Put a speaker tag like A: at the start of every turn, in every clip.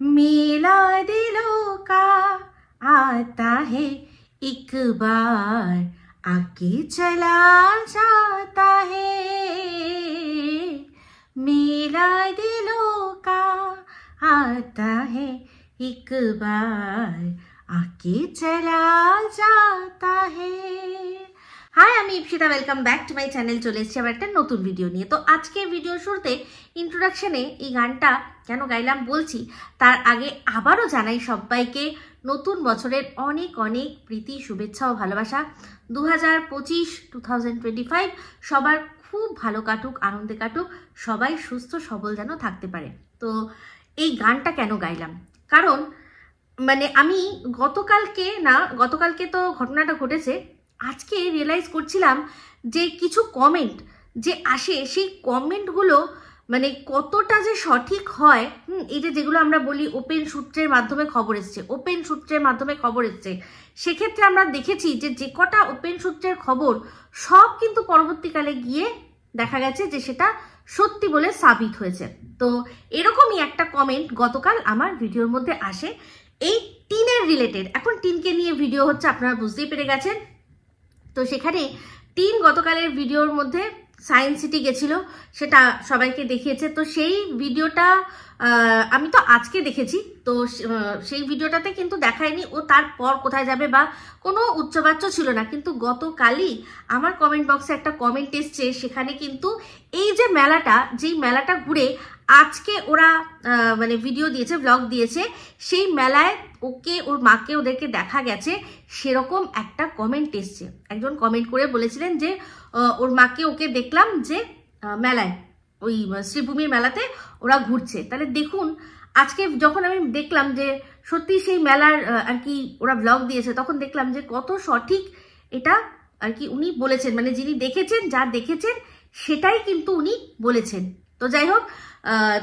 A: मेला दिलों का आता है एक बार, आके चला जाता है। मेला दिलों का आता है एक बार, आके चला जाता है। হাই, আমি Ipsita, welcome back to my channel. চলে এসেছি আবার একটা নতুন ভিডিও নিয়ে। তো আজকে ভিডিও শুরুতে ইন্ট্রোডাকশনে এই গানটা কেন গাইলাম বলছি, তার আগে আবারও জানাই সবাইকে নতুন বছরের অনেক অনেক প্রীতি, শুভেচ্ছা ও ভালোবাসা। 2025 সবার খুব ভালো কাটুক, আনন্দে কাটুক, সবাই সুস্থ সবল যেন থাকতে পারে। তো এই গানটা কেন গাইলাম, কারণ আমি গতকালকে তো ঘটনাটা ঘটেছে, আজকে রিয়েলাইজ করছিলাম যে কিছু কমেন্ট যে আসে, সেই কমেন্টগুলো কতটা যে সঠিক হয়। এই যেগুলো আমরা বলি ওপেন সূত্রের মাধ্যমে খবর এসছে, সেক্ষেত্রে আমরা দেখেছি যে কটা ওপেন সূত্রের খবর সব কিন্তু পরবর্তীকালে গিয়ে দেখা গেছে যে সেটা সত্যি বলে সাবিত হয়েছে। তো এরকমই একটা কমেন্ট গতকাল আমার ভিডিওর মধ্যে আসে, এই টিনের রিলেটেড। এখন টিনকে নিয়ে ভিডিও হচ্ছে, আপনারা বুঝতেই পেরে গেছেন। তো সেখানে টিন গতকালের ভিডিওর মধ্যে সায়েন্স সিটি গেছিল, সেটা সবাইকে দেখিয়েছে। তো সেই ভিডিওটা আমি তো আজকে দেখেছি, তো সেই ভিডিওটাতে কিন্তু দেখায়নি ও তারপর কোথায় যাবে বা কোনো উচ্চবাচ্য ছিল না। কিন্তু গতকালই আমার কমেন্ট বক্সে একটা কমেন্ট এসছে, সেখানে কিন্তু এই যে যেই মেলাটা ঘুরে আজকে ওরা ভিডিও দিয়েছে, ব্লগ দিয়েছে, সেই মেলায় ওর মাকে ওদেরকে দেখা গেছে, সেরকম একটা কমেন্ট এসছে। একজন কমেন্ট করে বলেছিলেন যে ওর মাকে ওকে দেখলাম যে মেলায়, ওই শ্রীভূমির মেলাতে ওরা ঘুরছে। তাহলে দেখুন, আজকে যখন আমি দেখলাম যে সত্যি সেই মেলার আর কি ওরা ব্লগ দিয়েছে, তখন দেখলাম যে কত সঠিক এটা আর কি উনি বলেছেন, যিনি দেখেছেন, যা দেখেছেন সেটাই কিন্তু উনি বলেছেন। তো যাই হোক,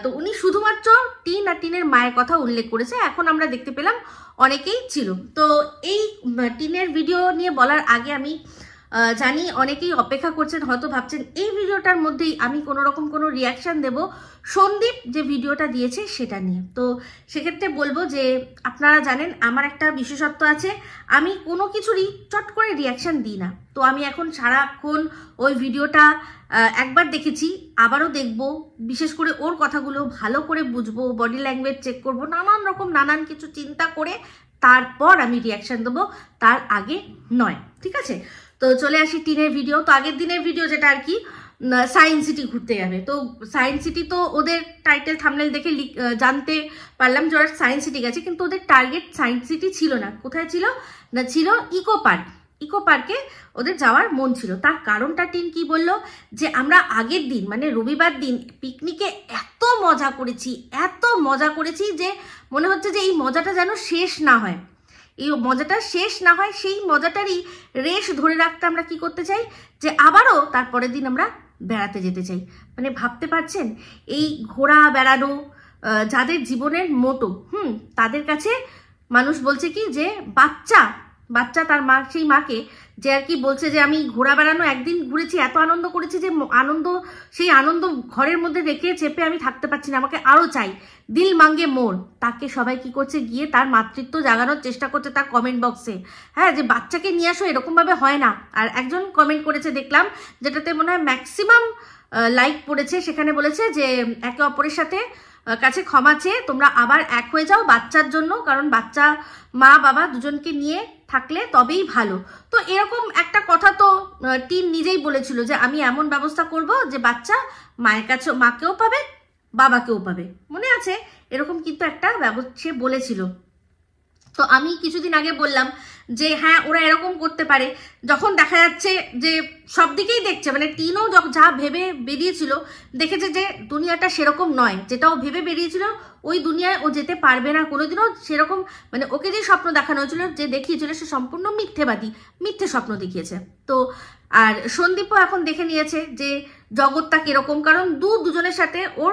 A: তো উনি শুধুমাত্র টিন আর টিনের মায়ের কথা উল্লেখ করেছে, এখন আমরা দেখতে পেলাম অনেকেই ছিল। তো এই টিনের ভিডিও নিয়ে বলার আগে আমি জানি অনেকেই অপেক্ষা করছেন, হয়তো ভাবছেন এই ভিডিওটার মধ্যেই আমি কোনো রকম কোনো রিয়াকশান দেব সন্দীপ যে ভিডিওটা দিয়েছে সেটা নিয়ে। তো সেক্ষেত্রে বলবো যে আপনারা জানেন আমার একটা বিশেষত্ব আছে, আমি কোনো কিছুরই চট করে রিয়াকশান দিই না। তো আমি এখন সারাক্ষণ ওই ভিডিওটা একবার দেখেছি, আবারও দেখব, বিশেষ করে ওর কথাগুলো ভালো করে বুঝবো, বডি ল্যাঙ্গুয়েজ চেক করবো, নানান কিছু চিন্তা করে তারপর আমি রিয়াকশান দেবো, তার আগে নয়। ঠিক আছে, তো চলে আসি টিনের ভিডিও। তো আগের দিনের ভিডিও যেটা আর কি সায়েন্স সিটি ঘুরতে যাবে, তো সায়েন্স সিটি তো ওদের টাইটেল থাম্বনেল দেখে জানতে পারলাম যে ওরা সায়েন্স সিটি গেছে, কিন্তু ওদের টার্গেট সায়েন্স সিটি ছিল না। কোথায় ছিল না, ছিল ইকো পার্কে ওদের যাওয়ার মন ছিল। তার কারণটা টিন কি বললো, যে আমরা আগের দিন রবিবার দিন পিকনিকে এত মজা করেছি যে মনে হচ্ছে যে এই মজাটা যেন শেষ না হয়, সেই মজাটারই রেশ ধরে রাখতে আমরা কি করতে চাই, যে আবারও তারপরের দিন আমরা বেড়াতে যেতে চাই। ভাবতে পারছেন, এই ঘোরা বেড়ানো যাদের জীবনের মোটো, তাদের কাছে মানুষ বলছে কি যে বাচ্চা তার মা, সেই মাকে যে আর কি বলছে যে আমি ঘোরা বেড়ানো একদিন ঘুরেছি, এত আনন্দ করেছি যে সেই আনন্দ ঘরের মধ্যে রেখে চেপে আমি থাকতে পারছি না, আমাকে আরো চাই, দিল মাঙ্গে মোর। তাকে সবাই কি করছে, গিয়ে তার মাতৃত্ব জাগানোর চেষ্টা করছে তার কমেন্ট বক্সে। হ্যাঁ, যে বাচ্চাকে নিয়ে আসো, এরকম ভাবে হয় না। আর একজন কমেন্ট করেছে দেখলাম, যেটাতে মনে হয় ম্যাক্সিমাম লাইক পড়েছে, সেখানে বলেছে যে একে অপরের সাথে কাছে ক্ষমা চেয়ে তোমরা আবার এক হয়ে যাও বাচ্চার জন্য, কারণ বাচ্চা মা বাবা দুজনকে নিয়ে থাকলে তবেই ভালো। তো এরকম একটা কথা তো টিন নিজেই বলেছিল যে আমি এমন ব্যবস্থা করব যে বাচ্চা মায়ের কাছে, মাকেও পাবে বাবাকেও পাবে, মনে আছে? এরকম কিন্তু একটা ব্যবস্থা সে বলেছিল। তো আমি কিছুদিন আগে বললাম যে হ্যাঁ, ওরা এরকম করতে পারে, যখন দেখা যাচ্ছে যে সব দিকেই দেখছে, টিনও যা ভেবে বেরিয়েছিল দেখেছে যে দুনিয়াটা সেরকম নয়, যেটা ও ভেবে বেরিয়েছিল ওই দুনিয়ায় ও যেতে পারবে না কোনোদিনও। সেরকম ওকে যে স্বপ্ন দেখানো হয়েছিল, যে দেখিয়েছিল, সে সম্পূর্ণ মিথ্যে স্বপ্ন দেখিয়েছে। তো আর সন্দীপও এখন দেখে নিয়েছে যে জগৎটা কিরকম, কারণ দুজনের সাথে ওর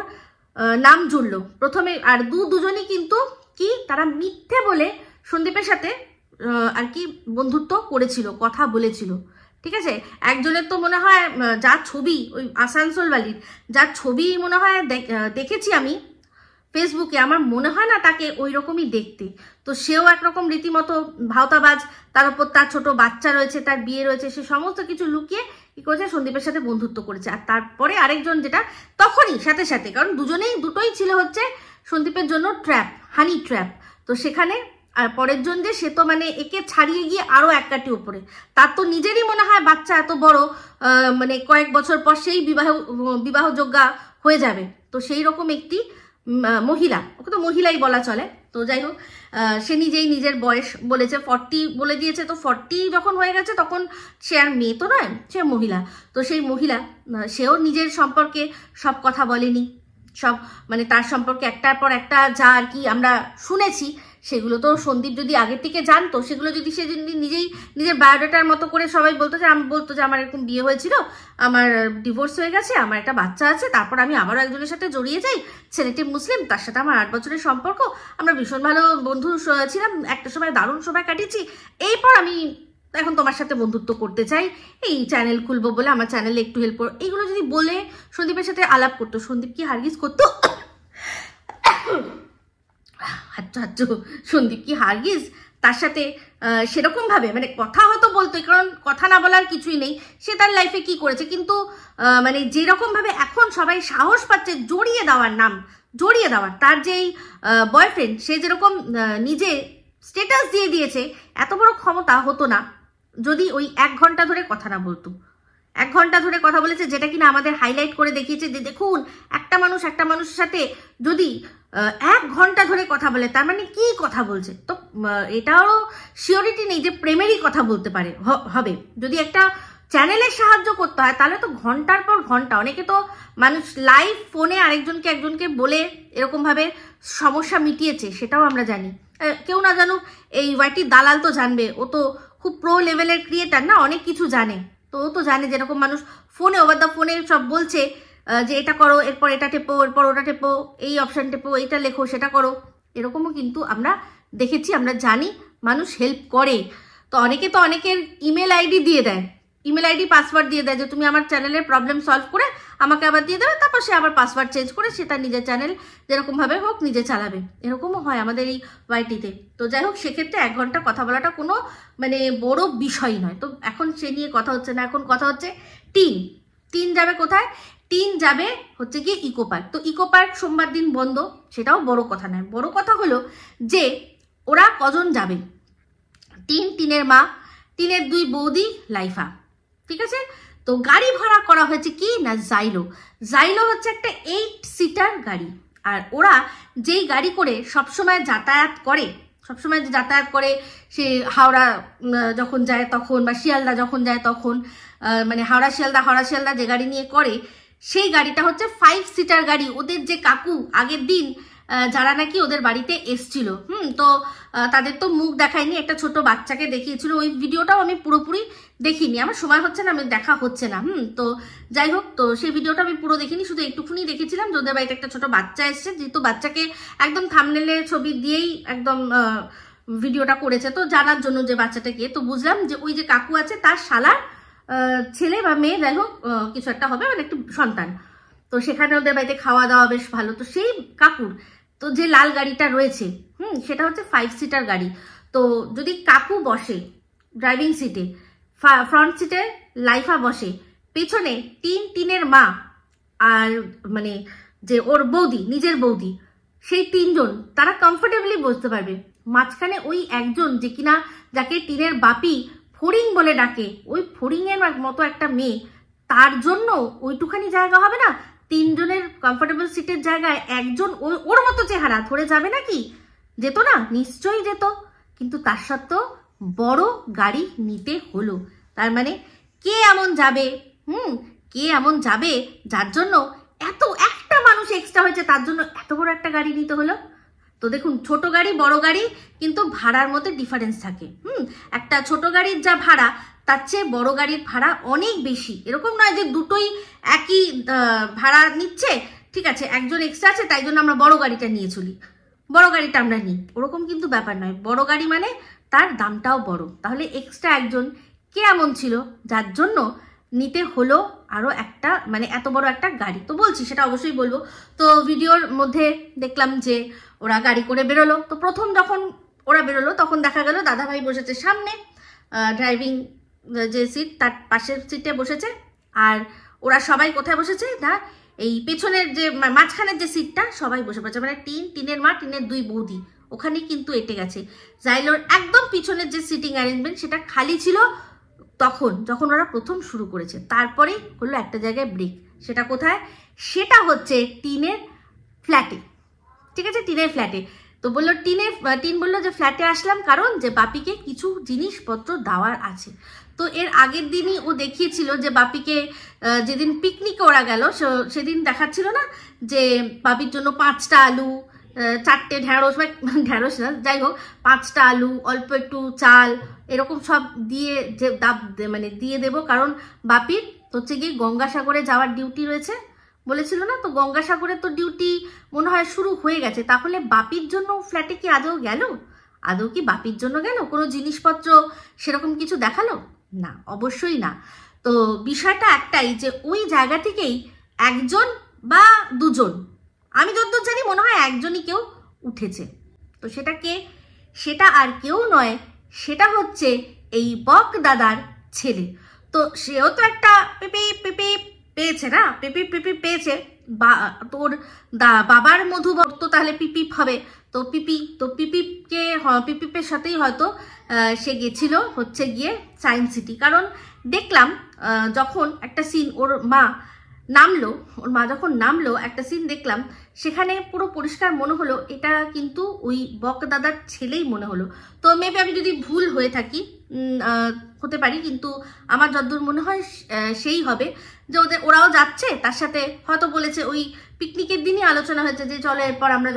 A: নাম জুড়লো প্রথমে, আর দুজনই কিন্তু কি তারা মিথ্যে বলে সন্দীপের সাথে আর কি বন্ধুত্ব করেছিল, কথা বলেছিল। ঠিক আছে, একজনের তো মনে হয় যা ছবি, ওই আসানসোল বালির যা ছবি মনে হয় দেখেছি আমি, ফেসবুকে, আমার মনে হয় না তাকে ওই রকমই দেখতে। তো সেও একরকম রীতিমতো ভাওতাবাজ, তার উপর তার ছোট বাচ্চা রয়েছে, তার বিয়ে রয়েছে, সে সমস্ত কিছু লুকিয়ে কি করেছে, সন্দীপের সাথে বন্ধুত্ব করেছে। আর তারপরে আরেকজন, যেটা তখনই সাথে সাথে, কারণ দুটোই ছিল হচ্ছে সন্দীপের জন্য ট্র্যাপ, হানি ট্র্যাপ। তো সেখানে আর পরের জন যে, সে তো মানে একে ছাড়িয়ে গিয়ে আরো এক কাটি উপরে। তার তো নিজেরই মনে হয় বাচ্চা এত বড়, মানে কয়েক বছর পর সেই বিবাহযোগ্যা হয়ে যাবে। তো সেই রকম একটি মহিলা, ওকে তো মহিলাই বলা চলে। তো যাই হোক, সে নিজেই নিজের বয়স বলেছে, 40 বলে দিয়েছে। তো 40 যখন হয়ে গেছে তখন সে আর মেয়ে তো নয়, সে মহিলা। তো সেই মহিলা, সেও নিজের সম্পর্কে সব কথা বলেনি, সব মানে তার সম্পর্কে একটার পর একটা যা আর কি আমরা শুনেছি, সেগুলো তো সন্দীপ যদি আগের থেকে জানতো, সেগুলো যদি সে নিজেই নিজের বায়োডাটার মতো করে সবাই বলতো যে আমার এরকম বিয়ে হয়েছিল, আমার ডিভোর্স হয়ে গেছে, আমার একটা বাচ্চা আছে, তারপর আমি আবারও একজনের সাথে জড়িয়ে যাই, ছেলেটি মুসলিম, তার সাথে আমার 8 বছরের সম্পর্ক, আমরা ভীষণ ভালো বন্ধু ছিলাম, একটা সময় দারুণ সময় কাটিয়েছি, এরপর আমি এখন তোমার সাথে বন্ধুত্ব করতে চাই, এই চ্যানেল খুলবো বলে আমার চ্যানেলে একটু হেল্প করো, এইগুলো যদি বলে সন্দীপের সাথে আলাপ করতো, সন্দীপ কি হারগিজ করতো? সন্দীপ কি হারগিজ তার সাথে সেরকম ভাবে মানে কথা হয়তো বলতো, কারণ কথা না বলার কিছুই নেই, সে তার লাইফে কি করেছে, কিন্তু মানে যেরকম ভাবে এখন সবাই সাহস পাচ্ছে জড়িয়ে দেওয়ার, তার যেই বয়ফ্রেন্ড, সে যেরকম নিজে স্ট্যাটাস দিয়ে দিয়েছে, এত বড় ক্ষমতা হতো না যদি ওই 1 ঘন্টা ধরে কথা না বলতো। 1 ঘন্টা ধরে কথা বলেছে, যেটা কিনা আমাদের হাইলাইট করে দেখিয়েছে যে দেখুন, একটা মানুষের সাথে যদি 1 ঘন্টা ধরে কথা বলে, তার মানে কি কথা বলছে। তো এটাও সিওরিটি নেই যে প্রেমেরই কথা বলতে পারে হবে। যদি একটা চ্যানেলের সাহায্য করতে হয়, তাহলে তো ঘন্টার পর ঘন্টা, অনেকে তো মানুষ লাইভ ফোনে একজনকে বলে এরকম ভাবে সমস্যা মিটিয়েছে, সেটাও আমরা জানি। কেউ না জানুক, এই ওয়াইটি দালাল তো জানবে, ও তো খুব প্রো লেভেলের ক্রিয়েটার না, অনেক কিছু জানে। তো ও তো জানে যেরকম মানুষ ফোনে ওভার দ্য ফোনে সব বলছে যে এটা করো, এরপর এটা টেপো, এরপর ওটা টেপো, এই অপশন টেপো, এইটা লেখো, সেটা করো, এরকমও কিন্তু আমরা দেখেছি, আমরা জানি মানুষ হেল্প করে। তো অনেকের ইমেল আইডি দিয়ে দেয়, ইমেল আইডি পাসওয়ার্ড দিয়ে দেয় যে তুমি আমার চ্যানেলের প্রবলেম সলভ করে আমাকে আবার দিয়ে দেবে, তারপর সে আবার পাসওয়ার্ড চেঞ্জ করে সে তার নিজের চ্যানেল যেরকমভাবে হোক নিজে চালাবে। এরকমও হয় আমাদের এই ওয়াইটিতে। তো যাই হোক, সেক্ষেত্রে 1 ঘন্টা কথা বলাটা কোনো মানে বড় বিষয় নয়। তো এখন সে নিয়ে কথা হচ্ছে না, এখন কথা হচ্ছে টিন যাবে কোথায়? টিন যাবে হচ্ছে গিয়ে ইকো পার্ক। তো ইকো পার্ক সোমবার দিন বন্ধ, সেটাও বড় কথা নয়। বড় কথা হলো যে ওরা কজন যাবে, টিনের মা, টিনের 2 বৌদি, লাইফা, ঠিক আছে। তো গাড়ি ভাড়া করা হয়েছে কি না, জাইলো হচ্ছে একটা 8 সিটার গাড়ি। আর ওরা যেই গাড়ি করে সবসময় যাতায়াত করে, সে হাওড়া যখন যায় তখন, বা শিয়ালদা যখন যায় তখন, মানে হাওড়া শিয়ালদা যে গাড়ি নিয়ে করে, সেই গাড়িটা হচ্ছে 5 সিটার গাড়ি। ওদের যে কাকু আগের দিন যারা নাকি ওদের বাড়িতে এসছিল, তো তাদের তো মুখ দেখায়নি, একটা ছোট বাচ্চাকে দেখিয়েছিল। ওই ভিডিওটাও আমি পুরোপুরি দেখিনি, আমার সময় হচ্ছে না, আমি দেখা হচ্ছে না। তো যাই হোক, তো সেই ভিডিওটা আমি পুরো দেখিনি, শুধু একটুখানি দেখেছিলাম যে ওদের বাড়িতে একটা ছোট বাচ্চা এসছে, যেহেতু বাচ্চাকে একদম থাম্বনেলে ছবি দিয়েই একদম ভিডিওটা করেছে, তো জানার জন্য যে বাচ্চাটাকে, তো বুঝলাম যে ওই যে কাকু আছে তার শালার ছেলে বা মেয়ে, যাই হোক কিছু একটা হবে, মানে একটু সন্তান। তো সেখানে ওদের বাড়িতে খাওয়া দাওয়া বেশ ভালো। তো সেই কাকুর তো যে লাল গাড়িটা রয়েছে, সেটা হচ্ছে 5 সিটার গাড়ি। তো যদি কাকু বসে ড্রাইভিং সিটে, ফ্রন্ট সিটে লাইফা বসে, পেছনে টিনের মা, আর মানে যে ওর বৌদি, নিজের বৌদি, সেই 3 জন তারা কমফোর্টেবলি বসতে পারবে। মাঝখানে ওই একজন যে কিনা যাকে টিনের বাপি ফড়িং বলে ডাকে, ওই ফড়িংয়ের মতো একটা মেয়ে, তার জন্য ওইটুখানি জায়গা হবে না? 3 জনের কমফোর্টেবল সিটের জায়গায় একজন ওর মতো চেহারা ধরে যাবে নাকি? যেত না? নিশ্চয়ই যেত। কিন্তু তার সত্ত্বেও বড় গাড়ি নিতে হলো। তার মানে কে এমন যাবে যার জন্য এত একটা মানুষ এক্সট্রা হয়েছে, তার জন্য এত বড় একটা গাড়ি নিতে হলো। তো দেখুন, ছোট গাড়ি বড় গাড়ি কিন্তু ভাড়ার মধ্যে ডিফারেন্স থাকে। একটা ছোট গাড়ির যা ভাড়া, তার চেয়ে বড় গাড়ির ভাড়া অনেক বেশি। এরকম নয় যে দুটোই একই ভাড়া নিচ্ছে, ঠিক আছে, একজন এক্সট্রা আছে তাই জন্য আমরা বড় গাড়িটা নিয়ে চলি, বড় গাড়িটা আমরা নিই, ওরকম কিন্তু ব্যাপার নয়। বড় গাড়ি মানে তার দামটাও বড়। তাহলে এক্সট্রা একজন কে এমন ছিল যার জন্য নিতে হলো আরও একটা মানে এত বড় একটা গাড়ি। তো বলছি সেটা অবশ্যই বলবো। তো ভিডিওর মধ্যে দেখলাম যে ওরা গাড়ি করে বেরোলো। তো প্রথম যখন ওরা বেরোলো তখন দেখা গেল দাদাভাই বসেছে সামনে, ড্রাইভিং যে সিট তার পাশের সিটে বসেছে, আর ওরা সবাই কোথায় বসেছে না এই পেছনের যে মাঝখানের যে সিটটা সবাই বসে পড়েছে, মানে টিনের মা, টিনের দুই বৌদি ওখানেই কিন্তু এঁটে গেছে। জাইলোর একদম পিছনের যে সিটিং অ্যারেঞ্জমেন্ট সেটা খালি ছিল তখন যখন ওরা প্রথম শুরু করেছে। তারপরে হলো একটা জায়গায় ব্রেক। সেটা কোথায়? সেটা হচ্ছে টিনের ফ্ল্যাটে। ঠিক আছে, টিনের ফ্ল্যাটে। তো বললো টিন বললো যে ফ্ল্যাটে আসলাম কারণ যে বাপিকে কিছু জিনিসপত্র দেওয়ার আছে। তো এর আগের দিনই ও দেখিয়েছিল যে বাপিকে যেদিন পিকনিকে ওরা গেল সেদিন দেখাচ্ছিল না যে বাপির জন্য 5টা আলু, 4টে ঢ্যাঁড়স, ঢ্যাঁড়স না যাই হোক 5টা আলু, অল্প একটু চাল, এরকম সব দিয়ে যে মানে দিয়ে দেবো, কারণ বাপির হচ্ছে গিয়ে গঙ্গাসাগরে যাওয়ার ডিউটি রয়েছে বলেছিল না। তো গঙ্গাসাগরে তো ডিউটি মনে হয় শুরু হয়ে গেছে। তাহলে বাপির জন্য ফ্ল্যাটে কি আদৌ গেল? আদৌ কি বাপির জন্য গেল? কোনো জিনিসপত্র সেরকম কিছু দেখালো না? অবশ্যই না। তো বিষয়টা একটাই যে ওই জায়গা থেকেই একজন বা দুজন, আমি যতদূর জানি মনে হয় একজনই কেউ উঠেছে। তো সেটা কে? সেটা আর কেউ নয়, সেটা হচ্ছে এই বক দাদার ছেলে। তো সেও তো একটা পেপে পেপে পেয়েছে না, পেপি পেপি পেয়েছে। তোর বাবার মধু তো তাহলে পিপিপ হবে। তো পিপিপের সাথেই হয়তো সে গেছিল হচ্ছে গিয়ে সায়েন্স সিটি। কারণ দেখলাম যখন একটা সিন ওর মা যখন নামলো একটা সিন দেখলাম, সেখানে পুরো পরিষ্কার মনে হলো এটা কিন্তু ওই বক দাদার ছেলেই মনে হলো। তো মেবি আমি যদি ভুল হয়ে থাকি হতে পারি, কিন্তু আমার যতদূর মনে হয় সেই হবে যে ওরাও যাচ্ছে তার সাথে। হয়তো বলেছে ওই পিকনিকের দিনই আলোচনা হয়েছে যে চলো এরপর আমরা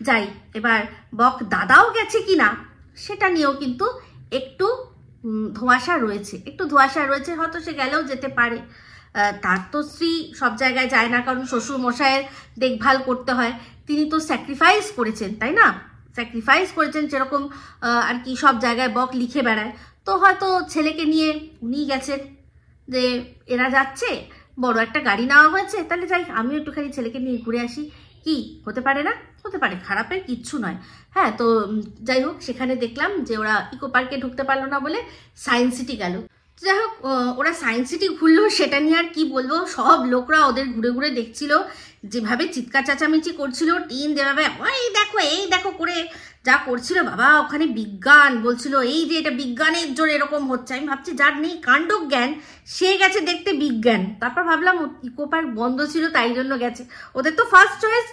A: যাই। এবার বক দাদাও গেছে কিনা সেটা নিয়েও কিন্তু একটু ধোঁয়াশা রয়েছে। হয়তো সে গেলেও যেতে পারে। তার তো স্ত্রী সব জায়গায় যায় না, কারণ শ্বশুর মশাইয়ের দেখভাল করতে হয়। তিনি তো স্যাক্রিফাইস করেছেন, তাই না? স্যাক্রিফাইস করেছেন যেরকম আর কি সব জায়গায় বক লিখে বেড়ায়। তো হয়তো ছেলেকে নিয়ে উনি গেছেন যে এরা যাচ্ছে, বড় একটা গাড়ি নেওয়া হয়েছে, তাহলে যাই আমিও একটুখানি ছেলেকে নিয়ে ঘুরে আসি। কি হতে পারে না? হতে পারে, খারাপের কিচ্ছু নয়। হ্যাঁ, তো যাই হোক সেখানে দেখলাম যে ওরা ইকো পার্কে ঢুকতে পারলো না বলে সায়েন্স সিটি গেল। যাই হোক ওরা সায়েন্স সিটি ঘুরলো, সেটা নিয়ে আর কি বলবো। সব লোকরা ওদের ঘুরে ঘুরে দেখছিল, যেভাবে চিৎকার চেঁচামেচি করছিল, টিন যেভাবে এই দেখো করে যা করছিল, বাবা ওখানে বিজ্ঞান বলছিল এই যে এটা বিজ্ঞানের জোর এরকম হচ্ছে। আমি ভাবছি যার নেই কাণ্ড জ্ঞান সে গেছে দেখতে বিজ্ঞান। তারপর ভাবলাম ইকো পার্ক বন্ধ ছিল তাই জন্য গেছে। ওদের তো ফার্স্ট চয়েস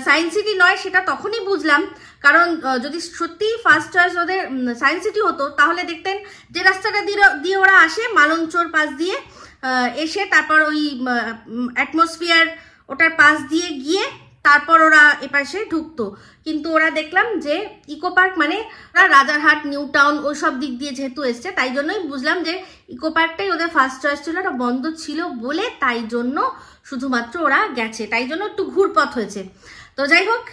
A: সায়েন্স সিটি নয়, সেটা তখনই বুঝলাম। কারণ যদি সত্যি ফার্স্ট চয়েস ওদের সায়েন্স সিটি হতো তাহলে দেখতেন যে রাস্তাটা দিয়ে ওরা আসে মালঞ্চর পাশ দিয়ে এসে তারপর ওই অ্যাটমসফিয়ার ওটার পাশ দিয়ে গিয়ে তারপর ওরা এপাশে ঢুকতো। কিন্তু ওরা দেখলাম যে ইকো পার্ক মানে ওরা রাজারহাট, নিউ টাউন ওই সব দিক দিয়ে যেহেতু এসছে, তাই জন্যই বুঝলাম যে ইকো পার্কটাই ওদের ফার্স্ট চয়েস ছিল। ওটা বন্ধ ছিল বলে তাই জন্য শুধুমাত্র ওরা গেছে, তাই জন্য একটু ঘুরপথ হয়েছে। তো যাই হোক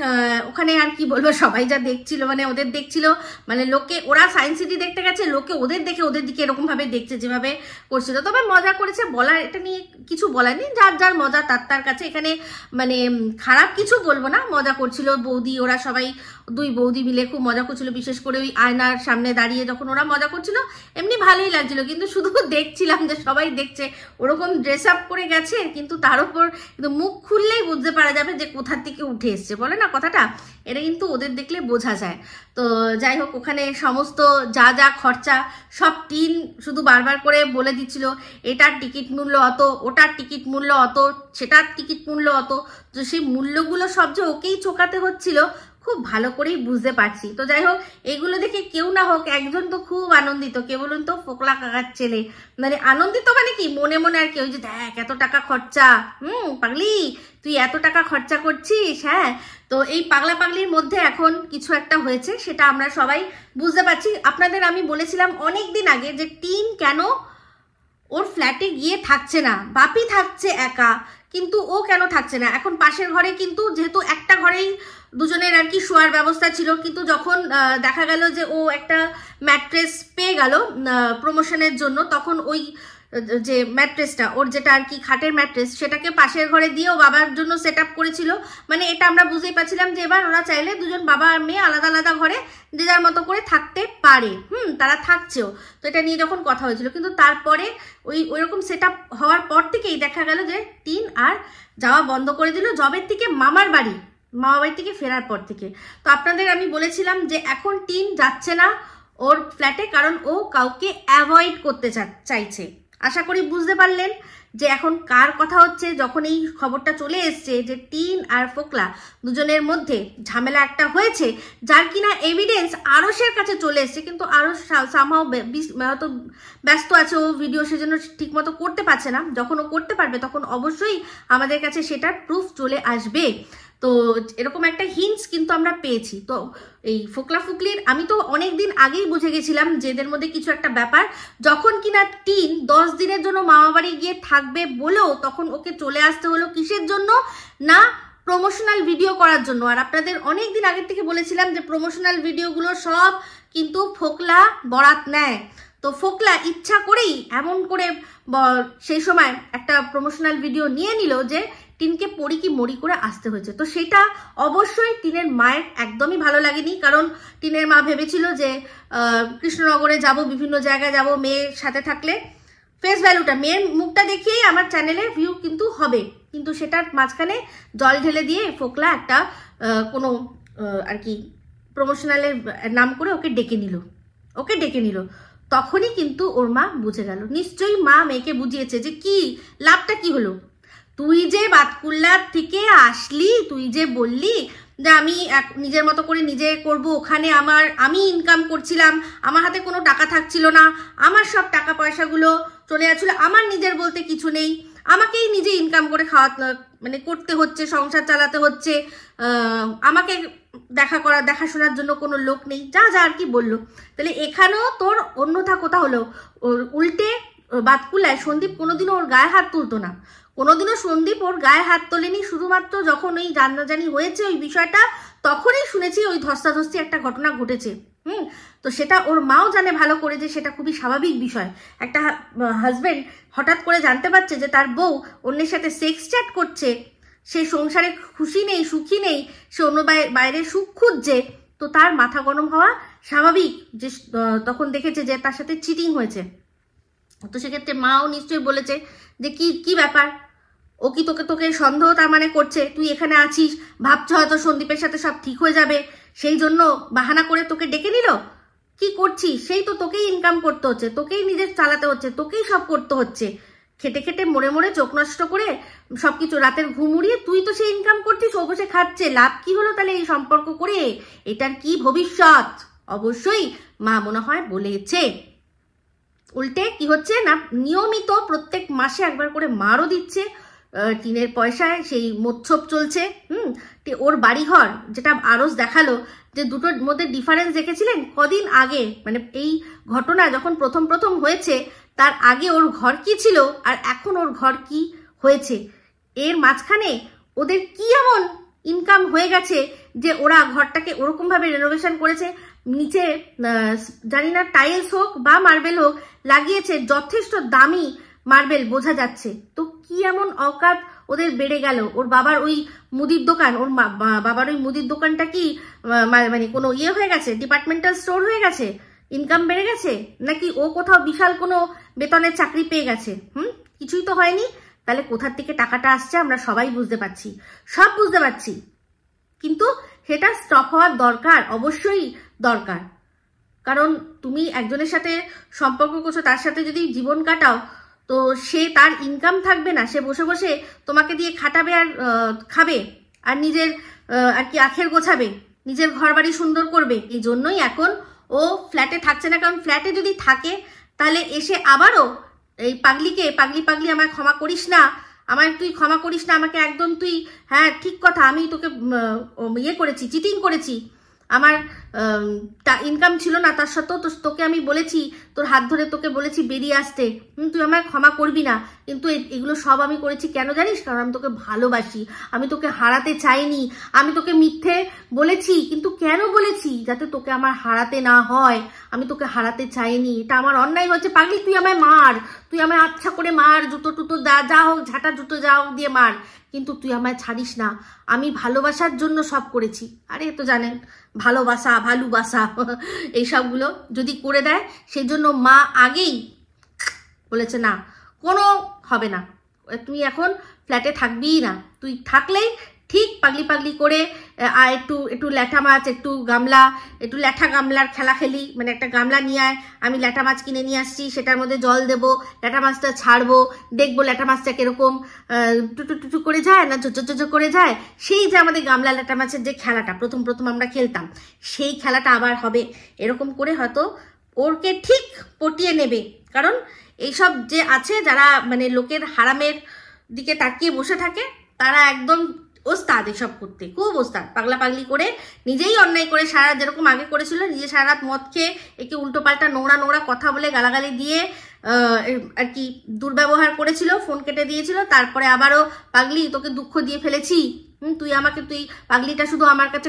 A: ওখানে আর কি বলবো, সবাই যা দেখছিল মানে ওদের দেখছিল, মানে লোকে ওরা সায়েন্স সিটি দেখতে গেছে, লোকে ওদের দেখে ওদের দিকে এরকম ভাবে দেখছে যেভাবে করছিল। তবে মজা করেছে, বলার এটা নিয়ে কিছু বলার নেই, যার যার মজা তার কাছে। এখানে মানে খারাপ কিছু বলবো না, মজা করছিল বৌদি, ওরা সবাই দুই বৌদি মিলে খুব মজা করছিল। বিশেষ করে ওই আয়নার সামনে দাঁড়িয়ে যখন ওরা মজা করছিল এমনি ভালোই লাগছিল। কিন্তু শুধু দেখছিলাম যে সবাই দেখছে, ওরকম ড্রেস আপ করে গেছে কিন্তু তার উপর কিন্তু মুখ খুললেই বুঝতে পারা যাবে যে কোথা থেকে উঠে এসছে, বলে না কথাটা, এটা কিন্তু ওদের দেখলে বোঝা যায়। তো যাই হোক ওখানে সমস্ত যা যা খরচা সব টিন শুধু বারবার করে বলে দিচ্ছিল, এটার টিকিট মূল্য অত, ওটার টিকিট মূল্য অত, সেটার টিকিট মূল্য অত। তো সেই মূল্যগুলো সব যে ওকেই চোকাতে হচ্ছিল খুব ভালো করেই বুঝতে পারছি। তো যাই হোক এগুলো দেখে কেউ না হোক একজন তো খুব আনন্দিত। কে বলুন তো? ফোকলা কাকার ছেলে। মানে আনন্দিত মানে কি, মনে মনে আর কি ওই যে দেখ এত টাকা খরচা, পাগলি তুই এত টাকা খরচা করছিস। হ্যাঁ, তো এই পাগলা পাগলির মধ্যে এখন কিছু একটা হয়েছে, সেটা আমরা সবাই বুঝতে পারছি। আপনাদের আমি বলেছিলাম অনেক দিন আগে যে টিন কেন ওর ফ্ল্যাটে গিয়ে থাকছে না, বাপি থাকছে একা, কিন্তু ও কেন থাকছে না। এখন পাশের ঘরে কিন্তু যেহেতু একটা ঘরেই দুজনের আর কি শোয়ার ব্যবস্থা ছিল, কিন্তু যখন দেখা গেল যে ও একটা ম্যাট্রেস পেয়ে গেল প্রমোশনের জন্য, তখন ওই যে ম্যাট্রেসটা, ওর যেটা আর কি খাটের ম্যাট্রেস, সেটাকে পাশের ঘরে দিয়ে ও বাবার জন্য সেট আপ করেছিল। মানে এটা আমরা বুঝতেই পারছিলাম যে এবার ওরা চাইলে দুজন বাবা আর মেয়ে আলাদা আলাদা ঘরে যে যার মতো করে থাকতে পারে, তারা থাকছেও। তো এটা নিয়ে যখন কথা হয়েছিল, কিন্তু তারপরে ওইরকম সেট আপ হওয়ার পর থেকেই দেখা গেল যে টিন আর যাওয়া বন্ধ করে দিল জবের থেকে মামা বাড়ি থেকে ফেরার পর থেকে। তো আপনাদের আমি বলেছিলাম যে এখন টিন যাচ্ছে না ওর ফ্ল্যাটে, কারণ ও কাউকে অ্যাভয়েড করতে চাইছে। আশা করি বুঝতে পারলেন যে এখন কার কথা হচ্ছে। যখন এই খবরটা চলে এসছে যে টিন আর ফোকলা দুজনের মধ্যে ঝামেলা একটা হয়েছে, যার কিনা এভিডেন্স আরশের কাছে চলে এসছে, কিন্তু আরশ সামহাও হয়তো ব্যস্ত আছে, ও ভিডিও সেজন্য ঠিক মতো করতে পারছে না। যখন ও করতে পারবে তখন অবশ্যই আমাদের কাছে সেটার প্রুফ চলে আসবে। তো এরকম একটা হিন্টস কিন্তু আমরা পেয়েছি। তো এই ফোকলা ফুকলির আমি তো অনেক দিন আগেই বুঝে গেছিলাম যে এদের মধ্যে কিছু একটা ব্যাপার। যখন কিনা টিন 10 দিনের জন্য মামা বাড়ি গিয়ে থাকবে বলেও তখন ওকে চলে আসতে হলো কিসের জন্য না, প্রমোশনাল ভিডিও করার জন্য। আর আপনাদের অনেক দিন আগের থেকে বলেছিলাম যে প্রমোশনাল ভিডিওগুলো সব কিন্তু ফোকলা বরাত নেয়। তো ফোকলা ইচ্ছা করেই এমন করে সেই সময় একটা প্রমোশনাল ভিডিও নিয়ে নিল যে টিনকে পড়ি কি মরি করে আসতে হয়েছে। তো সেটা অবশ্যই টিনের মায়ের একদমই ভালো লাগেনি, কারণ টিনের মা ভেবেছিল যে কৃষ্ণনগরে যাব, বিভিন্ন জায়গায় যাব, মেয়ের সাথে থাকলে ফেস ভ্যালুটা, মেয়ের মুখটা দেখিয়েই আমার চ্যানেলে ভিউ কিন্তু হবে। কিন্তু সেটার মাঝখানে জল ঢেলে দিয়ে ফোকলা একটা কোনো আর কি প্রমোশনালের নাম করে ওকে ডেকে নিল। তখনই কিন্তু ওর মা বুঝে গেল। নিশ্চয়ই মা মেয়েকে বুঝিয়েছে যে কি লাভটা কি হলো, তুই যে বাতকুল্লার থেকে আসলি, তুই যে বললি যে আমি নিজের মতো করে নিজে করব, ওখানে আমি ইনকাম করছিলাম, আমার হাতে কোনো টাকা থাকছিল না, আমার সব টাকা পয়সাগুলো চলে যাচ্ছিল, আমার নিজের বলতে কিছু নেই, আমাকেই নিজে ইনকাম করে মানে করতে হচ্ছে, সংসার চালাতে হচ্ছে, আমাকে দেখাশোনার জন্য কোনো লোক নেই, যা আর কি বললো। তাহলে এখানেও তোর অন্যথা কোথা হলো, উল্টে বাতকুল্লায় সন্দীপ কোনোদিনও ওর গায়ে হাত তুলতো না, কোনোদিনও সন্দীপ ওর গায়ে হাত তোলেনি। শুধুমাত্র যখন ওই জানাজানি হয়েছে ওই বিষয়টা, তখনই শুনেছি ওই ধস্তাধস্তি একটা ঘটনা ঘটেছে। তো সেটা ওর মাও জানে ভালো করে যে সেটা খুবই স্বাভাবিক বিষয়। একটা হাজবেন্ড হঠাৎ করে জানতে পারছে যে তার বউ অন্যের সাথে সেক্স চ্যাট করছে, সে সংসারে খুশি নেই, সুখী নেই, সে অন্য বাইরে সুখ খুঁজছে, তো তার মাথা গরম হওয়া স্বাভাবিক। যে তখন দেখেছে যে তার সাথে চিটিং হয়েছে, তো সেক্ষেত্রে মাও নিশ্চয়ই বলেছে যে কি ব্যাপার, ও কি তোকে সন্দেহ তার মানে করছে, তুই এখানে আছিস, ভাবছো হয়তো সন্দীপের সাথে সব ঠিক হয়ে যাবে, সেই জন্য বাহানা করে তোকে ডেকে নিল। কি করছিস, সেই তো তোকেই ইনকাম করতে হচ্ছে, তোকেই নিজের চালাতে হচ্ছে, তোকেই সব করতে হচ্ছে, খেটে খেটে মরে চোখ নষ্ট করে সবকিছু রাতের ঘুম উড়িয়ে তুই তো সেই ইনকাম করছিস, ও বসে খাচ্ছে, লাভ কি হলো তাহলে এই সম্পর্ক করে, এটার কি ভবিষ্যৎ? অবশ্যই মা মনে হয় বলেছে। উল্টে কি হচ্ছে না, নিয়মিত প্রত্যেক মাসে একবার করে মারও দিচ্ছে, টিনের পয়সায় সেই মোচ্ছপ চলছে। ওর বাড়িঘর যেটা আরস দেখালো, যে দুটোর মধ্যে ডিফারেন্স দেখেছিলেন কদিন আগে, মানে এই ঘটনা যখন প্রথম হয়েছে তার আগে ওর ঘর কি ছিল আর এখন ওর ঘর কি হয়েছে, এর মাঝখানে ওদের কি এমন ইনকাম হয়ে গেছে যে ওরা ঘরটাকে ওরকম ভাবে রেনোভেশন করেছে, নিচে জানি না টাইলস হোক বা মার্বেল হোক লাগিয়েছে, যথেষ্ট দামি মার্বেল বোঝা যাচ্ছে। তো কি এমন অকাত ওদের বেড়ে গেল? ওর বাবার ওই মুদির দোকান, ওর বাবার ওই মুদির দোকানটা কি মানে কোনো হয়ে গেছে, ডিপার্টমেন্টাল স্টোর হয়ে গেছে, ইনকাম বেড়ে গেছে, নাকি ও কোথাও বিশাল কোনো বেতনের চাকরি পেয়ে গেছে? কিছুই তো হয়নি। তাহলে কোথার থেকে টাকাটা আসছে আমরা সবাই বুঝতে পারছি, সব বুঝতে পারছি, কিন্তু সেটা স্টপ হওয়ার দরকার, অবশ্যই দরকার। কারণ তুমি একজনের সাথে সম্পর্ক করছো, তার সাথে যদি জীবন কাটাও, তো সে তার ইনকাম থাকবে না, সে বসে বসে তোমাকে দিয়ে খাটাবে আর খাবে আর নিজের আর কি আখের গোছাবে, নিজের ঘর বাড়ি সুন্দর করবে। এই জন্যই এখন ও ফ্ল্যাটে থাকছে না, কারণ ফ্ল্যাটে যদি থাকে তাহলে এসে আবারও এই পাগলি আমায় ক্ষমা করিস না, তুই ক্ষমা করিস না আমাকে একদম, তুই হ্যাঁ ঠিক কথা, আমি তোকে করেছি, চিটিং করেছি, আমার ইনকাম ছিল না, তার সত্ত্বেও তোকে আমি বলেছি, তোর হাত ধরে তোকে বলেছি বেরিয়ে আসতে, তুই আমায় ক্ষমা করবি না, কিন্তু এগুলো সব আমি করেছি কেন জানিস? কারণ আমি তোকে ভালোবাসি, আমি তোকে হারাতে চাইনি, আমি তোকে মিথ্যে বলেছি, কিন্তু কেন বলেছি? যাতে তোকে আমার হারাতে না হয়, আমি তোকে হারাতে চাইনি, এটা আমার অন্যায় হয়েছে। পাগলি তুই আমায় মার, তুই আমায় আচ্ছা করে মার, জুতো টুতো যা হোক, ঝাঁটা জুতো যা হোক দিয়ে মার, কিন্তু তুই আমায় ছাড়িস না, আমি ভালোবাসার জন্য সব করেছি। আরে তো জানেন ভালোবাসা এইসবগুলো যদি করে দেয়, সেই জন্য মা আগেই বলেছে না, কোনো হবে না, তুই এখন ফ্ল্যাটে থাকবিই না, তুই থাকলেই ঠিক পাগলি করে একটু ল্যাঠা মাছ, একটু ল্যাঠা গামলার খেলা খেলি, মানে একটা গামলা নিয়ে আয়, আমি ল্যাঠা মাছ কিনে নিয়ে আসছি, সেটার মধ্যে জল দেবো, ল্যাঠা মাছটা ছাড়বো, দেখবো ল্যাঠা মাছটা কিরকম টুটু করে যায় না চোচো করে যায়। সেই যে আমাদের গামলা ল্যাঠা মাছের যে খেলাটা প্রথম আমরা খেলতাম, সেই খেলাটা আবার হবে। এরকম করে হয়তো ওরকে ঠিক পটিয়ে নেবে, কারণ এইসব যে আছে যারা মানে লোকের হারামের দিকে তাকিয়ে বসে থাকে, তারা একদম ওস্তাদ এসব করতে, খুব ওস্তাদ। পাগলি করে নিজেই অন্যায় করে সারা, যেরকম আগে করেছিল, নিজে সারা রাত মদ খেয়ে একে উল্টোপাল্টা নোংরা কথা বলে গালাগালি দিয়ে আর কি দুর্ব্যবহার করেছিল, ফোন কেটে দিয়েছিল। তারপরে আবারও পাগলি তোকে দুঃখ দিয়ে ফেলেছি, তুই পাগলিটা শুধু আমার কাছে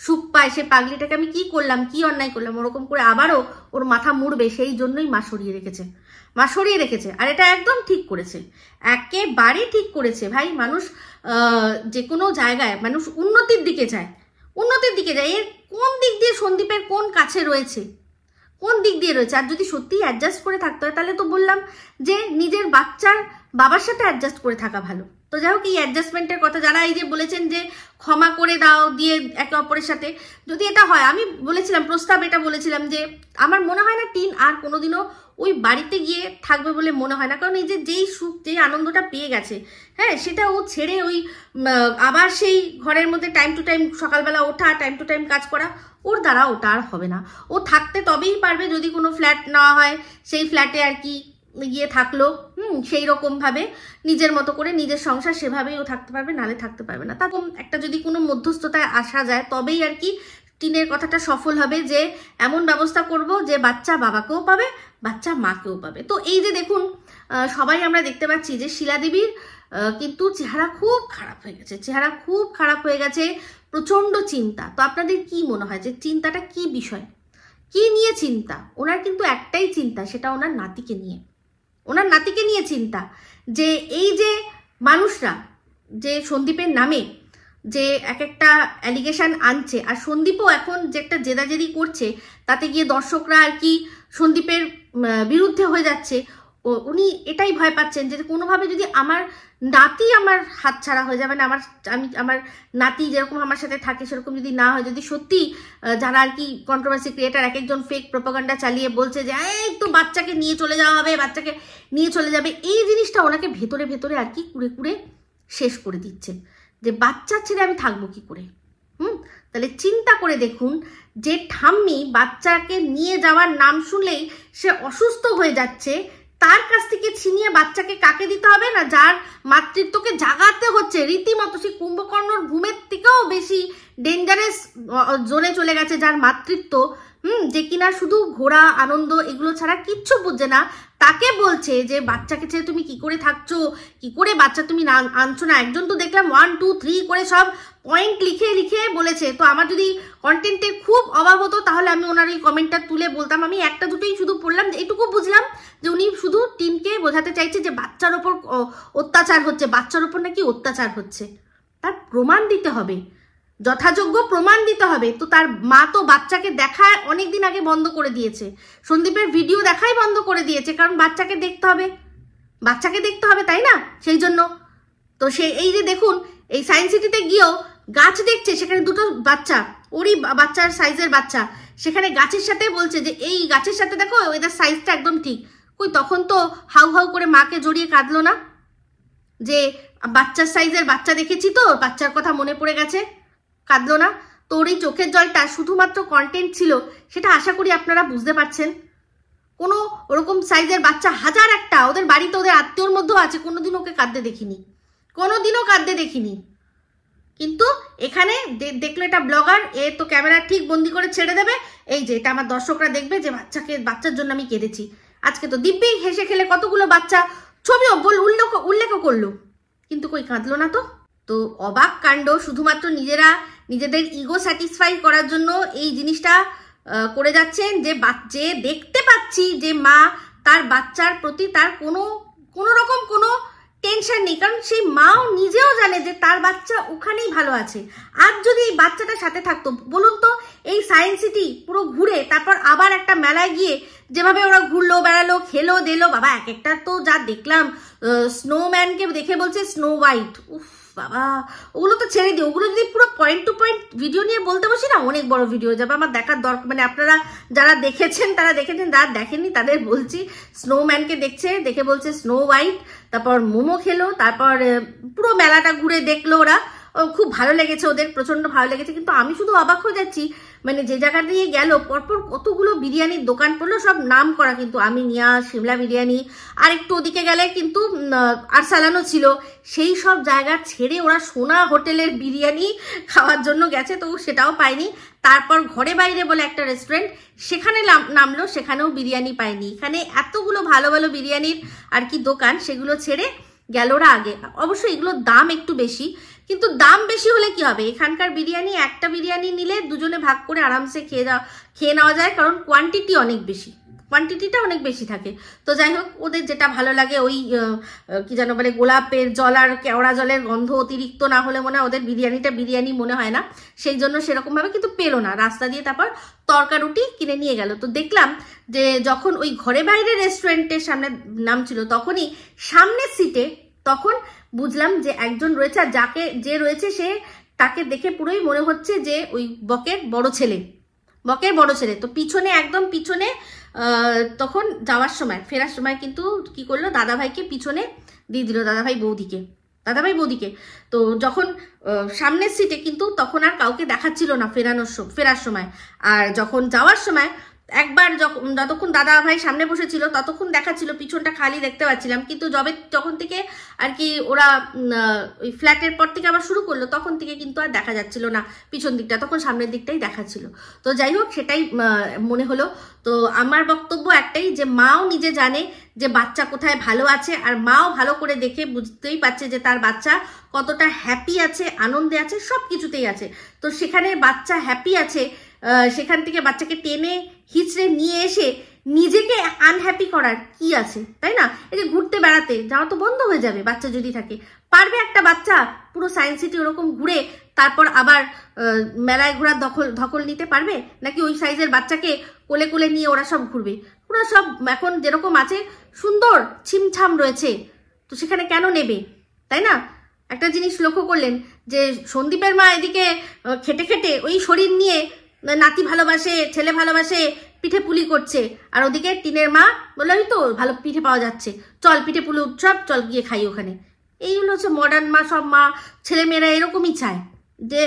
A: সুখ পায়, সে পাগলিটাকে আমি কি করলাম, কি অন্যায় করলাম, ওরকম করে আবারও ওর মাথা মুড়বে, সেই জন্যই মা সরিয়ে রেখেছে। আর এটা একদম ঠিক করেছে, একেবারে ঠিক করেছে ভাই। মানুষ যে কোনো জায়গায় মানুষ উন্নতির দিকে যায়। এর কোন দিক দিয়ে সন্দীপের কোন কাছে রয়েছে, কোন দিক দিয়ে রয়েছে? আর যদি সত্যি অ্যাডজাস্ট করে থাকতে হয়, তাহলে তো বললাম যে নিজের বাচ্চার বাবার সাথে অ্যাডজাস্ট করে থাকা ভালো। তো যাই হোক, এই অ্যাডজাস্টমেন্টের কথা যারা এই যে বলেছেন যে ক্ষমা করে দাও দিয়ে একে অপরের সাথে, যদি এটা হয়, আমি বলেছিলাম এটা বলেছিলাম যে আমার মনে হয় না টিন আর কোনোদিনও ওই বাড়িতে গিয়ে থাকবে বলে মনে হয় না। কারণ এই যে যেই সুখ, যেই আনন্দটা পেয়ে গেছে, হ্যাঁ, সেটা ও ছেড়ে ওই আবার সেই ঘরের মধ্যে টাইম টু টাইম সকালবেলা ওঠা, টাইম টু টাইম কাজ করা, ওর দ্বারা ওটা আর হবে না। ও থাকতে তবেই পারবে যদি কোনো ফ্ল্যাট নেওয়া হয়, সেই ফ্ল্যাটে আর কি গিয়ে থাকলো, সেই রকম ভাবে নিজের মতো করে নিজের সংসার, সেভাবেই ও থাকতে পারবে, নালে থাকতে পারবে না। তখন একটা যদি কোনো মধ্যস্থতায় আসা যায়, তবেই আর কি টিনের কথাটা সফল হবে, যে এমন ব্যবস্থা করব যে বাচ্চা বাবাকেও পাবে, বাচ্চা মাকেও পাবে। তো এই যে দেখুন, সবাই আমরা দেখতে পাচ্ছি যে শিলাদেবীর কিন্তু চেহারা খুব খারাপ হয়ে গেছে, প্রচন্ড চিন্তা। তো আপনাদের কি মনে হয় যে চিন্তাটা কি বিষয়, কি নিয়ে চিন্তা? ওনার কিন্তু একটাই চিন্তা, সেটা ওনার নাতিকে নিয়ে চিন্তা। যে এই যে মানুষরা যে সন্দীপের নামে যে একটা অ্যালিগেশন আনছে, আর সন্দীপও এখন যে একটা জেদাজেদি করছে, তাতে গিয়ে দর্শকরা আর কি সন্দীপের বিরুদ্ধে হয়ে যাচ্ছে। উনি এটাই ভয় পাচ্ছেন যে কোনোভাবে যদি আমার নাতি আমার হাত ছাড়া হয়ে যাবে না, আমার নাতি যেরকম আমার সাথে থাকে সেরকম যদি না হয়, যদি সত্যি যারা আর কি কন্ট্রোভার্সি ক্রিয়েটার এক একজন ফেক প্রোপাগান্ডা চালিয়ে বলছে যে এই তো বাচ্চাকে নিয়ে চলে যাওয়া হবে, বাচ্চাকে নিয়ে চলে যাবে, এই জিনিসটা ওনাকে ভেতরে আর কি কুড়ে শেষ করে দিচ্ছে, যে বাচ্চা ছেড়ে আমি থাকবো কি করে। তাহলে চিন্তা করে দেখুন, যে ঠাম্মি বাচ্চাকে নিয়ে যাওয়ার নাম শুনলেই সে অসুস্থ হয়ে যাচ্ছে, তার কাছ থেকে ছিনিয়ে বাচ্চাকে কাকে দিতে হবে না, যার মাতৃত্বকে জাগাতে হচ্ছে রীতিমতো, সেই কুম্ভকর্ণর ঘুমের থেকেও বেশি ডেঞ্জারাস জোনে চলে গেছে, যার মাতৃত্ব যে কিনা শুধু ঘোরা আনন্দ এগুলো ছাড়া কিচ্ছু বুঝছে না, তাকে বলছে যে বাচ্চাকে ছেড়ে তুমি কি করে থাকছো, কি করে বাচ্চা তুমি আনছো না। একজন তো দেখলাম 1 2 3 করে সব পয়েন্ট লিখে বলেছে। তো আমার যদি কন্টেন্টের খুব অভাব হতো, তাহলে আমি ওনার এই কমেন্টটা তুলে বলতাম। আমি একটা দুটোই শুধু পড়লাম, এটুকু বুঝলাম যে উনি শুধু টিমকে বোঝাতে চাইছে যে বাচ্চার ওপর অত্যাচার হচ্ছে, বাচ্চার ওপর নাকি অত্যাচার হচ্ছে, তার প্রমাণ দিতে হবে, যথাযোগ্য প্রমাণ দিতে হবে। তো তার মা তো বাচ্চাকে দেখায় অনেকদিন আগে বন্ধ করে দিয়েছে, সন্দীপের ভিডিও দেখাই বন্ধ করে দিয়েছে, কারণ বাচ্চাকে দেখতে হবে, তাই না? সেই জন্য তো সে এই যে দেখুন, এই সায়েন্স সিটিতে গিয়েও গাছ দেখছে, সেখানে দুটো বাচ্চা, ওরই বাচ্চার সাইজের বাচ্চা, সেখানে গাছের সাথে বলছে যে এই গাছের সাথে দেখো এদের সাইজটা একদম ঠিক। কই তখন তো হাউ করে মাকে জড়িয়ে কাঁদলো না, যে বাচ্চার সাইজের বাচ্চা দেখেছি তো বাচ্চার কথা মনে পড়ে গেছে, কাঁদলো না? তো ওর এই চোখের জলটা শুধুমাত্র কন্টেন্ট ছিল, সেটা আশা করি আপনারা বুঝতে পারছেন। কোনো ওরকম সাইজের বাচ্চা হাজার একটা ওদের বাড়িতে, ওদের আত্মীয়র মধ্যেও আছে, কোনোদিন ওকে কাঁদতে দেখিনি, কিন্তু এখানে দেখলো এটা ব্লগার, এ তো ক্যামেরা ঠিক বন্দি করে ছেড়ে দেবে, এই যে এটা আমার দর্শকরা দেখবে যে বাচ্চার জন্য আমি কেঁদেছি। আজকে তো দিব্যি হেসে খেলে কতগুলো বাচ্চা ছবিও উল্লেখ করলো, কিন্তু কই কাঁদলো না। তো অবাক কাণ্ড, শুধুমাত্র নিজেদের ইগো স্যাটিসফাই করার জন্য এই জিনিসটা করে যাচ্ছেন, যে দেখতে পাচ্ছি যে মা তার বাচ্চার প্রতি তার কোনো রকম কোনো টেনশন নেই, কারণ সেই মাও নিজেও জানে যে তার বাচ্চা ওখানেই ভালো আছে। আর যদি এই বাচ্চাটার সাথে থাকতো, বলুন তো এই সায়েন্স সিটি পুরো ঘুরে তারপর আবার একটা মেলায় গিয়ে যেভাবে ওরা ঘুরলো বেড়ালো খেলো দিলো, বাবা এক একটা তো যা দেখলাম, স্নোম্যানকে দেখে বলছে স্নো হোয়াইট, উফ বাবা ওগুলো তো ছেড়ে দিই, ওগুলো যদি পুরো পয়েন্ট টু পয়েন্ট ভিডিও নিয়ে বলতে বসি না অনেক বড় ভিডিও যাবে, আমার দেখার দরকার, মানে আপনারা যারা দেখেছেন তারা দেখেছেন, যারা দেখেননি তাদের বলছি, স্নোম্যানকে দেখে বলছে স্নো হোয়াইট, তারপর মোমো খেলো, তারপর পুরো মেলাটা ঘুরে দেখলো ওরা, খুব ভালো লেগেছে ওদের, প্রচন্ড ভালো লেগেছে। কিন্তু আমি শুধু অবাক হয়ে যাচ্ছি, মানে যে জায়গা দিয়ে গেল পরপর কতগুলো বিরিয়ানির দোকান পড়লো, সব নাম করা, কিন্তু আমিনিয়া, সিমলা বিরিয়ানি, আর একটু ওদিকে গেলে কিন্তু আরসালানও ছিল, সেই সব জায়গা ছেড়ে ওরা সোনা হোটেলের বিরিয়ানি খাওয়ার জন্য গেছে, তো সেটাও পায়নি। তারপর ঘরে বাইরে বলে একটা রেস্টুরেন্ট, সেখানে নামলো, সেখানেও বিরিয়ানি পায়নি। এখানে এতগুলো ভালো ভালো বিরিয়ানির আর কি দোকান, সেগুলো ছেড়ে গেল ওরা আগে। অবশ্যই এগুলোর দাম একটু বেশি, কিন্তু দাম বেশি হলে কি হবে, এখানকার বিরিয়ানি একটা বিরিয়ানি নিলে দুজনে ভাগ করে আরামসে খেয়ে নেওয়া যায়, কারণ কোয়ান্টিটিটা অনেক বেশি থাকে। তো যাই হোক, ওদের যেটা ভালো লাগে, ওই কি যেন বলে গোলাপের জল আর কেওড়া জলের গন্ধ অতিরিক্ত না হলে মনে হয় ওদের বিরিয়ানিটা বিরিয়ানি মনে হয় না, সেই জন্য সেরকমভাবে কিন্তু পেলো না, রাস্তা দিয়ে তারপর তরকা রুটি কিনে নিয়ে গেল। তো দেখলাম যে যখন ওই ঘরে বাইরে রেস্টুরেন্টের সামনে নামছিল, তখনই সামনের সিটে, তখন বুঝলাম যে একজন রয়েছে, আর যে রয়েছে তাকে দেখে পুরোই মনে হচ্ছে যে ওই বকের বড় ছেলে। তো পিছনে, একদম পিছনে, তখন যাওয়ার সময়, ফেরার সময় কিন্তু কি করলো, দাদাভাইকে পিছনে দিয়ে দিল, দাদাভাই বৌদিকে। তো যখন সামনের সিটে, কিন্তু তখন আর কাউকে দেখাচ্ছিল না ফেরার সময়, আর যখন যাওয়ার সময় একবার যতক্ষণ দাদা ভাই সামনে বসেছিল ততক্ষণ দেখাচ্ছিল, পিছনটা খালি দেখতে পাচ্ছিলাম, কিন্তু যখন থেকে আর কি ওরা ওই ফ্ল্যাটের পর থেকে আবার শুরু করলো, তখন থেকে কিন্তু আর দেখা যাচ্ছিল না পিছন দিকটা, তখন সামনের দিকটাই দেখাচ্ছিল। তো যাই হোক, সেটাই মনে হলো। তো আমার বক্তব্য একটাই, যে মাও নিজে জানে যে বাচ্চা কোথায় ভালো আছে, আর মাও ভালো করে দেখে বুঝতেই পারছে যে তার বাচ্চা কতটা হ্যাপি আছে, আনন্দে আছে, সব কিছুতেই আছে। তো সেখানে বাচ্চা হ্যাপি আছে, সেখান থেকে বাচ্চাকে টেনে হিচড়ে নিয়ে এসে নিজেকে আনহ্যাপি করার কি আছে, তাই না? এই যে ঘুরতে বেড়াতে যাওয়া তো বন্ধ হয়ে যাবে বাচ্চা যদি থাকে। পারবে একটা বাচ্চা পুরো সায়েন্স সিটি ওরকম ঘুরে তারপর আবার মেলায় ঘোরার ধকল নিতে পারবে? নাকি ওই সাইজের বাচ্চাকে কোলে কোলে নিয়ে ওরা সব ঘুরবে? ওরা সব এখন যেরকম আছে সুন্দর ছিমছাম রয়েছে, তো সেখানে কেন নেবে, তাই না? একটা জিনিস লক্ষ্য করলেন যে সন্দীপের মা এদিকে খেটে খেটে ওই শরীর নিয়ে নাতি ভালোবাসে, ছেলে ভালোবাসে, পিঠে পুলি করছে, আর ওদিকে টিনের মা বলে ওই তো ভালো পিঠে পাওয়া যাচ্ছে, চল পিঠে পুলি উৎসব, চল গিয়ে খাই ওখানে। এইগুলো হচ্ছে মডার্ন মা, সব মা ছেলেমেয়েরা এরকমই চায় যে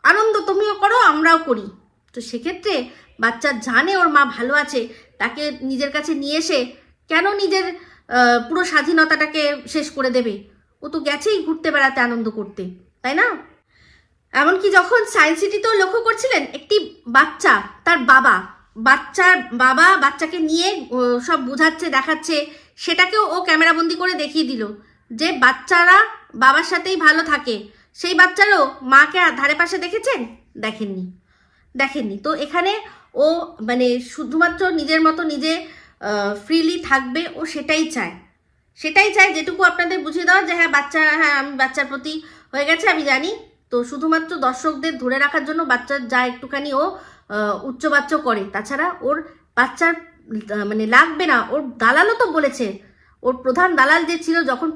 A: আনন্দ তুমিও করো আমরাও করি। তো সেক্ষেত্রে বাচ্চা জানে ওর মা ভালো আছে, তাকে নিজের কাছে নিয়ে এসে কেন নিজের পুরো স্বাধীনতাটাকে শেষ করে দেবে? ও তো গেছেই ঘুরতে বেড়াতে আনন্দ করতে, তাই না? এমনকি যখন সায়েন্স সিটিতেও লক্ষ্য করছিলেন, একটি বাচ্চা, তার বাচ্চাকে নিয়ে সব বোঝাচ্ছে, দেখাচ্ছে, সেটাকেও ও ক্যামেরাবন্দি করে দেখিয়ে দিল যে বাচ্চারা বাবার সাথেই ভালো থাকে। সেই বাচ্চারও মাকে ধারে পাশে দেখেছেন? দেখেননি। তো এখানে ও মানে শুধুমাত্র নিজের মতো নিজে ফ্রিলি থাকবে, ও সেটাই চায়, যেটুকু আপনাদের বুঝিয়ে দেওয়া যে হ্যাঁ আমি বাচ্চার প্রতি হয়ে গেছে আমি জানি। তো শুধুমাত্র দর্শকদের ধরে রাখার জন্য বাচ্চার যা একটুখানি ও উচ্চবাচ্য করে, তাছাড়া ওর বাচ্চার মানে লাগবে না। ওর দালালও তো বলেছে, ওর প্রধান দালাল যে ছিল, যখন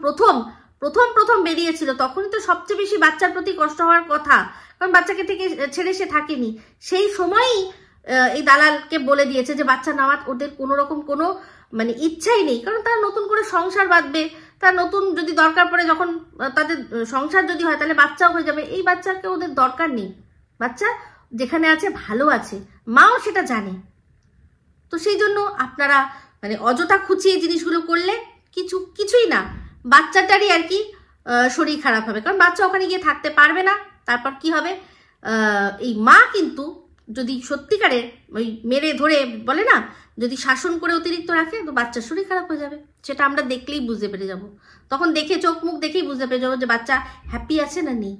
A: প্রথম বেরিয়েছিল তখনই তো সবচেয়ে বেশি বাচ্চার প্রতি কষ্ট হওয়ার কথা, কারণ বাচ্চাকে থেকে ছেড়ে সে থাকেনি। সেই সময়ই এই দালালকে বলে দিয়েছে যে বাচ্চা নেওয়ার ওদের কোনো রকম কোনো মানে ইচ্ছাই নেই, কারণ তারা নতুন করে সংসার বাঁধবে, তার নতুন যদি দরকার পড়ে, যখন তাদের সংসার যদি হয় তাহলে বাচ্চাও হয়ে যাবে। এই বাচ্চাকে ওদের দরকার নেই, বাচ্চা যেখানে আছে ভালো আছে, মাও সেটা জানে। তো সেই জন্য আপনারা মানে অযথা খুঁচিয়ে জিনিসগুলো করলে কিছুই না, বাচ্চাটারই আর কি শরীর খারাপ হবে, কারণ বাচ্চা ওখানে গিয়ে থাকতে পারবে না, তারপর কি হবে, এই মা কিন্তু যদি সত্যিকারের ওই মেরে ধরে বলে না, যদি শাসন করে অতিরিক্ত রাখে তো বাচ্চার শরীর খারাপ হয়ে যাবে। সেটা আমরা দেখলেই বুঝতে পেরে যাব, তখন দেখে চোখ মুখ দেখেই বুঝতে পেরে যাবো যে বাচ্চা হ্যাপি আছে না নেই।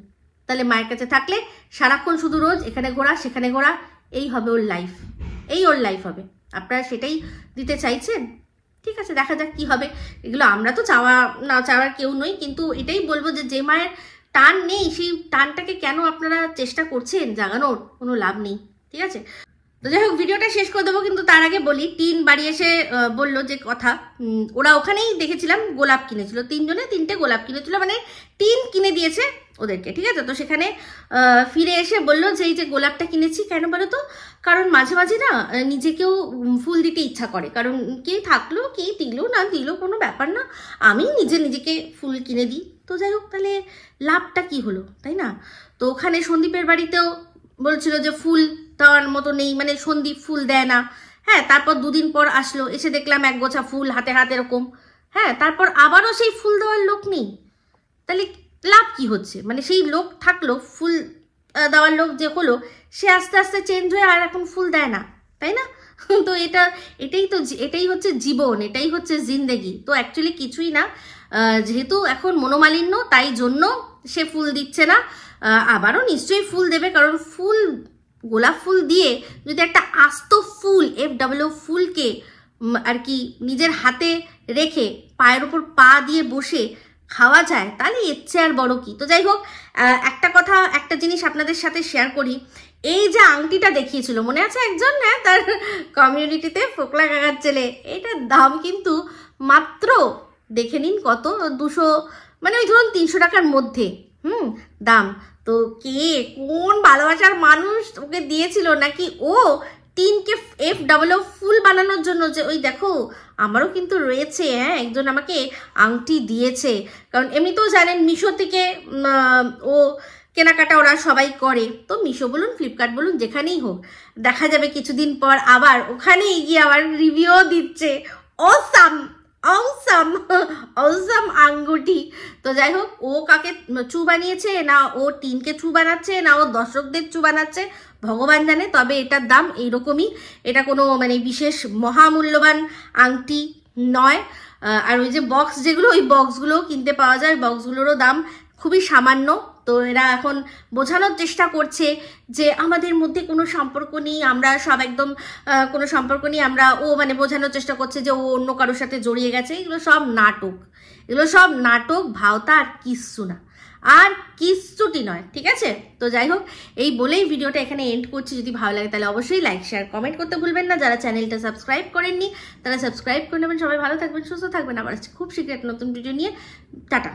A: তাহলে মায়ের কাছে থাকলে সারাক্ষণ শুধু রোজ এখানে ঘোরা সেখানে ঘোরা, এই হবে ওর লাইফ, এই ওর লাইফ হবে। আপনারা সেটাই দিতে চাইছেন? ঠিক আছে, দেখা যাক কি হবে। এগুলো আমরা তো চাওয়ার কেউ নই, কিন্তু এটাই বলবো যে মায়ের টান নেই সেই টানটাকে কেন আপনারা চেষ্টা করছেন জাগানোর, কোনো লাভ নেই। ঠিক আছে, তো যাই হোক ভিডিওটা শেষ করে দেবো, কিন্তু তার আগে বলি, টিন বাড়ি এসে বললো যে কথা, ওরা ওখানেই দেখেছিলাম গোলাপ কিনেছিল, 3 জনে 3টে গোলাপ কিনেছিল, মানে টিন কিনে দিয়েছে ওদেরকে। ঠিক আছে, তো সেখানে ফিরে এসে বললো যে এই যে গোলাপটা কিনেছি কেন বলো তো, কারণ মাঝে মাঝে না নিজেকেও ফুল দিতে ইচ্ছা করে, কারণ কে থাকলো কে দিল না দিল কোনো ব্যাপার না, আমি নিজেকে ফুল কিনে দিই। তো যাই হোক, তাহলে লাভটা কি হলো, তাই না? তো ওখানে সন্দীপের বাড়িতেও বলছিল যে ফুল দেওয়ার মতো নেই, মানে সন্দীপ ফুল দেয় না। হ্যাঁ, তারপর 2 দিন পর আসলো, এসে দেখলাম এক গোছা ফুল হাতে হাতে এরকম। হ্যাঁ, তারপর আবারও সেই ফুল দেওয়ার লোক নেই। তাহলে লাভ কি হচ্ছে? মানে সেই লোক থাকলো, ফুল দেওয়ার লোক যে হলো সে আস্তে আস্তে চেঞ্জ হয়ে আর এখন ফুল দেয় না, তাই না? তো এটাই হচ্ছে জীবন, এটাই হচ্ছে জিন্দেগি। তো অ্যাকচুয়ালি কিছুই না, যেহেতু এখন মনোমালিন্য তাই জন্য সে ফুল দিচ্ছে না। আবারও নিশ্চয়ই ফুল দেবে, কারণ ফুল, গোলাপ ফুল দিয়ে যদি একটা আস্ত ফুল FWO ফুলকে আর কি নিজের হাতে রেখে পায়ের ওপর পা দিয়ে বসে খাওয়া যায়, তাহলে এর চেয়ে আর বড় কি। তো যাই হোক, একটা জিনিস আপনাদের সাথে শেয়ার করি। এই যে আংটিটা দেখিয়েছিল মনে আছে একজন, হ্যাঁ, তার কমিউনিটিতে ফোকলা কাকার ছেলে, এটার দাম কিন্তু মাত্র দেখে নিন কত, 200, মানে ওই ধরুন 300 টাকার মধ্যে দাম। তো কে কোন ভালোবাসার মানুষ ওকে দিয়েছিল, নাকি ও টিনকে FWO ফুল বানানোর জন্য, যে ওই দেখো আমারও কিন্তু রয়েছে, হ্যাঁ, একজন আমাকে আংটি দিয়েছে। কারণ এমনিতেও জানেন মিশো থেকে ও কেনাকাটা ওরা সবাই করে, তো মিশো বলুন ফ্লিপকার্ট বলুন যেখানেই হোক, দেখা যাবে কিছুদিন পর আবার ওখানেই গিয়ে আবার রিভিউ দিচ্ছে অসাম আঙ্গুটি। তো যাই হোক, ও কাকে চু বানিয়েছে, না ও টিনকে চু বানাচ্ছে, না ও দর্শকদের চু বানাচ্ছে, ভগবান জানে। তবে এটার দাম এইরকমই, এটা কোনো মানে বিশেষ মহামূল্যবান আংটি নয়। আর ওই যে বক্স যেগুলো, ওই বক্সগুলোও কিনতে পাওয়া যায়, বক্সগুলোরও দাম খুবই সামান্য। তো এরা এখন বোঝানোর চেষ্টা করছে যে আমাদের মধ্যে কোনো সম্পর্ক নেই, আমরা সব একদম কোনো সম্পর্ক নেই, আমরা মানে বোঝানোর চেষ্টা করছে যে ও অন্য কারোর সাথে জড়িয়ে গেছে। এগুলো সব নাটক, ভাওতা, আর কিচ্ছু না, আর কিচ্ছুটি নয়। ঠিক আছে, তো যাই হোক, এই বলেই ভিডিওটা এখানে এন্ড করছি। যদি ভালো লাগে তাহলে অবশ্যই লাইক শেয়ার কমেন্ট করতে ভুলবেন না। যারা চ্যানেলটা সাবস্ক্রাইব করেননি তারা সাবস্ক্রাইব করে নেবেন। সবাই ভালো থাকবেন, সুস্থ থাকবেন। আবার খুব শীঘ্রই একটা নতুন ভিডিও নিয়ে, টাটা।